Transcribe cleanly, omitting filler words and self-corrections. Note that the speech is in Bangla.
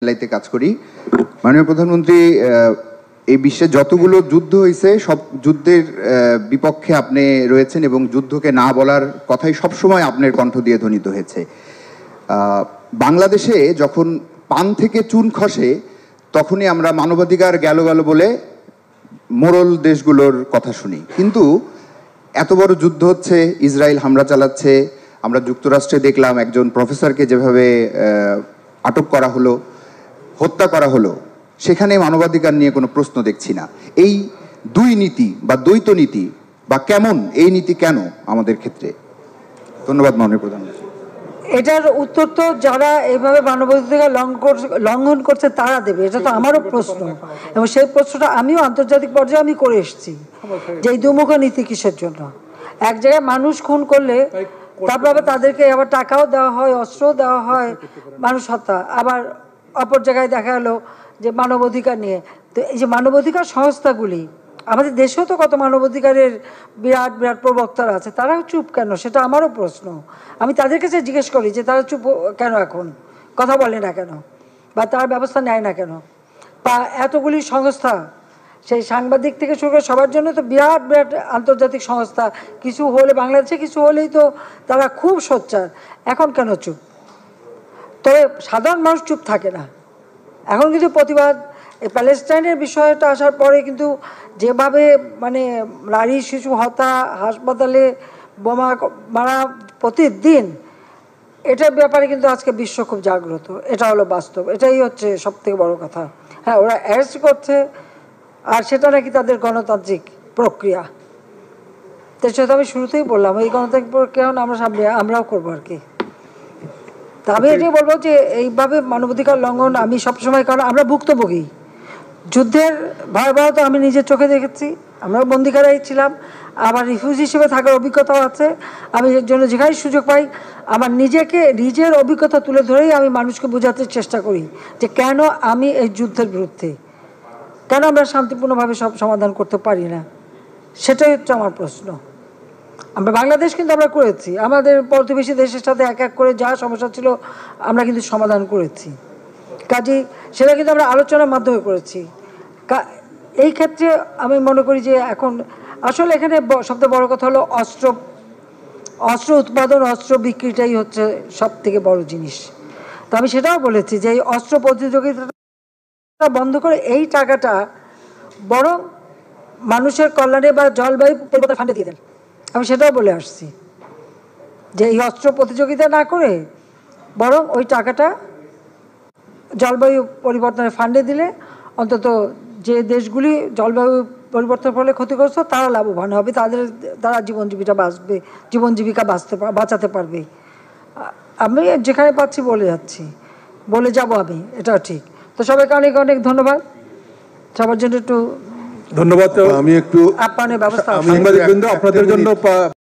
লাইতে কাজ করি। মাননীয় প্রধানমন্ত্রী, এই বিশ্বে যতগুলো যুদ্ধ হয়েছে সব যুদ্ধের বিপক্ষে আপনি রয়েছেন এবং যুদ্ধকে না বলার কথাই সবসময় আপনার কণ্ঠ দিয়ে ধ্বনিত হয়েছে। বাংলাদেশে যখন পান থেকে চুন খসে তখনই আমরা মানবাধিকার গেল গেল বলে মোড়ল দেশগুলোর কথা শুনি, কিন্তু এত বড় যুদ্ধ হচ্ছে, ইসরায়েল হামলা চালাচ্ছে, আমরা যুক্তরাষ্ট্রে দেখলাম একজন প্রফেসরকে যেভাবে আটক করা হলো, হত্যা করা হলো, সেখানে মানবাধিকার নিয়ে কোনো প্রশ্ন দেখছি না। এই দুই নীতি বা দ্বৈত নীতি বা কেমন এই নীতি কেন আমাদের ক্ষেত্রে? ধন্যবাদ মাননীয় প্রধানমন্ত্রী। এটার উত্তর তো যারা এইভাবে মানবাধিকার লঙ্ঘন করছে তারা দেবে, এটা তো আমারও প্রশ্ন, এবং সেই প্রশ্নটা আমিও আন্তর্জাতিক পর্যায়ে আমি করে এসেছি যে এই দুমুখ নীতি কিসের জন্য। এক জায়গায় মানুষ খুন করলে তারপর আবার তাদেরকে আবার টাকাও দেওয়া হয়, অস্ত্রও দেওয়া হয়, মানুষ হত্যা, আবার অপর জায়গায় দেখা গেলো যে মানবাধিকার নিয়ে। তো এই যে মানবাধিকার সংস্থাগুলি, আমাদের দেশেও তো কত মানবাধিকারের বিরাট বিরাট প্রবক্তারা আছে, তারাও চুপ কেন, সেটা আমারও প্রশ্ন। আমি তাদের কাছে জিজ্ঞেস করি যে তারা চুপ কেন, এখন কথা বলে না কেন, বা তার ব্যবস্থা নেয় না কেন। বা এতগুলি সংস্থা, সেই সাংবাদিক থেকে শুরু করে সবার জন্য তো বিরাট বিরাট আন্তর্জাতিক সংস্থা, কিছু হলে বাংলাদেশে কিছু হলেই তো তারা খুব সোচ্চার, এখন কেন চুপ? তবে সাধারণ মানুষ চুপ থাকে না, এখন কিন্তু প্রতিবাদ। এই প্যালেস্টাইনের বিষয়টা আসার পরে কিন্তু যেভাবে মানে নারী শিশু হত্যা, হাসপাতালে বোমা মারা প্রতিদিন, এটার ব্যাপারে কিন্তু আজকে বিশ্ব খুব জাগ্রত, এটা হলো বাস্তব, এটাই হচ্ছে সব থেকে বড় কথা। হ্যাঁ, ওরা অ্যারেস্ট করছে, আর সেটা নাকি তাদের গণতান্ত্রিক প্রক্রিয়া। তো সেটা আমি শুরুতেই বললাম, এই গণতান্ত্রিক প্রক্রিয়া আমরাও করবো আর কি। তা আমি এটাই বলবো যে এইভাবে মানবাধিকার লঙ্ঘন আমি সবসময়, কারণ আমরা ভুক্তভোগী, যুদ্ধের ভয়াবহতা আমি নিজের চোখে দেখেছি, আমরাও বন্দিখানায় ছিলাম, আমার রিফিউজি হিসেবে থাকার অভিজ্ঞতাও আছে। আমি এর জন্য যেখানে সুযোগ পাই আমার নিজের অভিজ্ঞতা তুলে ধরেই আমি মানুষকে বোঝাতে চেষ্টা করি যে কেন আমি এই যুদ্ধের বিরুদ্ধে, কেন আমরা শান্তিপূর্ণভাবে সব সমাধান করতে পারি না, সেটাই হচ্ছে আমার প্রশ্ন। আমরা বাংলাদেশ কিন্তু আমরা করেছি, আমাদের প্রতিবেশী দেশের সাথে এক এক করে যা সমস্যা ছিল আমরা কিন্তু সমাধান করেছি, কাজেই সেটা কিন্তু আমরা আলোচনার মাধ্যমে করেছি। এই ক্ষেত্রে আমি মনে করি যে এখন আসলে এখানে সবথেকে বড় কথা হলো অস্ত্র উৎপাদন, অস্ত্র বিক্রিটাই হচ্ছে সব থেকে বড় জিনিস। তো আমি সেটাও বলেছি যে এই অস্ত্র প্রতিযোগিতা বন্ধ করে এই টাকাটা বরং মানুষের কল্যাণে বা জলবায়ু পরিবর্তন ফান্ডে দিয়ে দেন। আমি সেটাও বলে আসছি যে এই অস্ত্র প্রতিযোগিতা না করে বরং ওই টাকাটা জলবায়ু পরিবর্তনের ফান্ডে দিলে অন্তত যে দেশগুলি জলবায়ু পরিবর্তনের ফলে ক্ষতিগ্রস্ত তারা লাভবান হবে, তারা জীবন জীবিকা বাঁচাতে পারবে। আমি যেখানে পাচ্ছি বলে যাব আমি, এটা ঠিক। তো সবাইকে অনেক অনেক ধন্যবাদ, সবার জন্য একটু ধন্যবাদ। আপ্যায়নের ব্যবস্থা আপনাদের জন্য